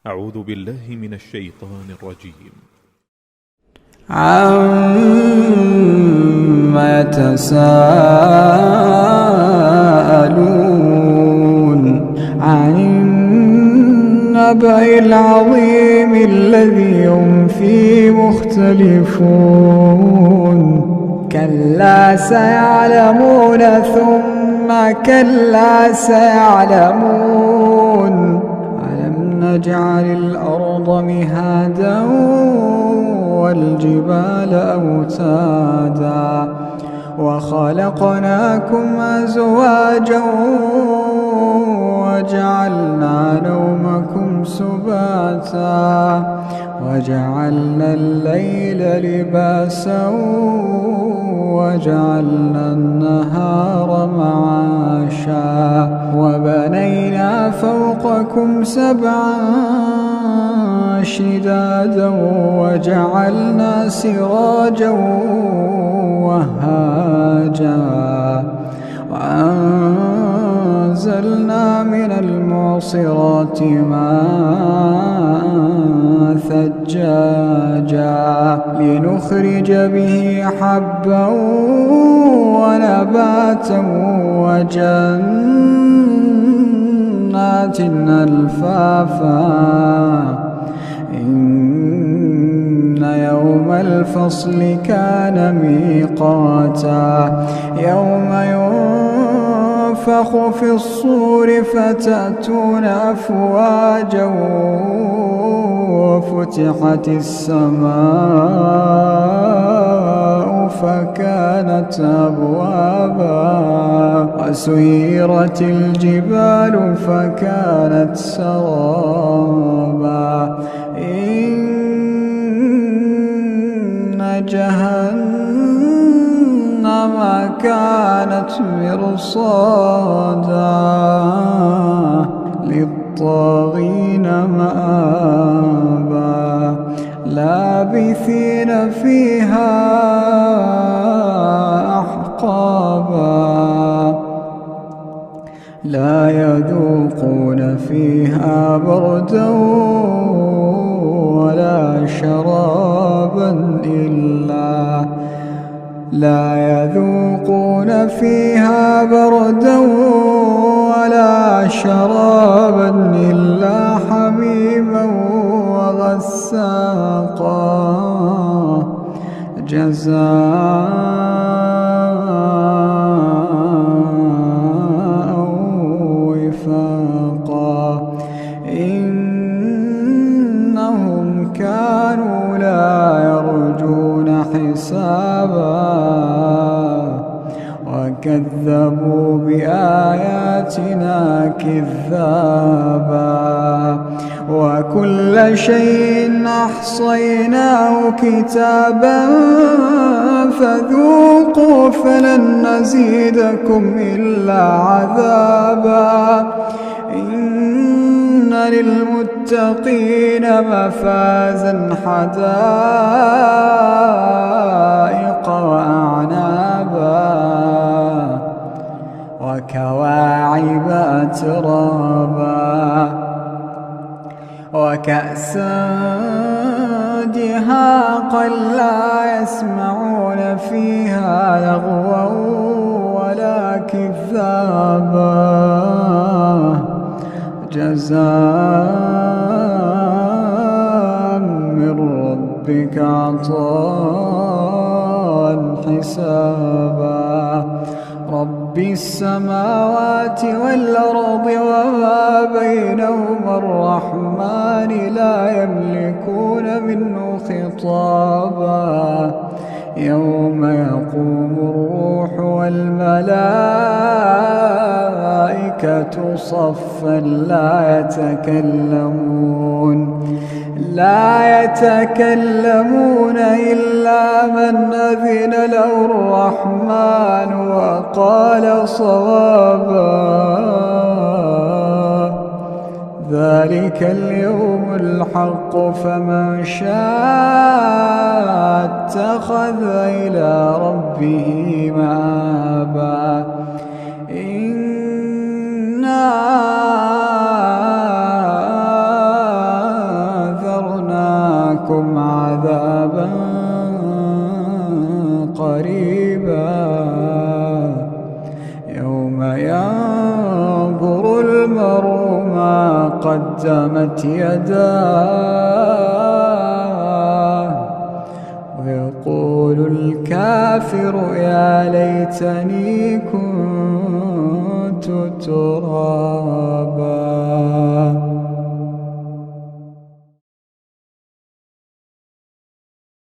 أعوذ بالله من الشيطان الرجيم. عما يتساءلون عن النبأ العظيم الذي هم فيه مختلفون كلا سيعلمون ثم كلا سيعلمون ألم نجعل الأرض مهادا والجبال أوتادا وخلقناكم أزواجا وجعلنا نومكم سباتا وجعلنا الليل لباسا وجعلنا النهار معاشا وبنينا فوقكم سبعا شدادا وجعلنا سراجا وهاجا وأنزلنا من المعصرات ماء ثجاجا لنخرج به حبا ونباتا وجنات ألفافا إن يوم الفصل كان ميقاتا يوم ينفخ في الصور فتأتون أفواجا وفتحت السماء فكانت أبوابا وسيرت الجبال فكانت سرابا إن جهنم كانت مرصادا للطاغين مآبا لابثين فيها أحقابا لا يذوقون فيها بردا ولا شرابا لا يذوقون فيها بردا ولا شرابا إلا حميما وغساقا جزاء وفاقا إنهم كانوا لا يرجون حسابا وكذبوا بآياتنا كذابا وكل شيء أحصيناه كتابا فذوقوا فلن نزيدكم إلا عذابا إن للمتقين مفازا حدائق وأعنابا وكواعب أترابا وكأسا دهاقا لا يسمعون فيها لغوا ولا كذابا جزاء من ربك عطاء حسابا رب السماوات والأرض وما بينهما الرحمن لا يملكون منه خطابا يوم يقوم الروح والملائكة صفا لا يتكلمون إلا من أذن له الرحمن وقال صوابا ذلك اليوم الحق فمن شاء اتخذ إلى ربه مآبا إنا قريبا يوم ينظر المرء ما قدمت يداه ويقول الكافر يا ليتني كنت ترابا.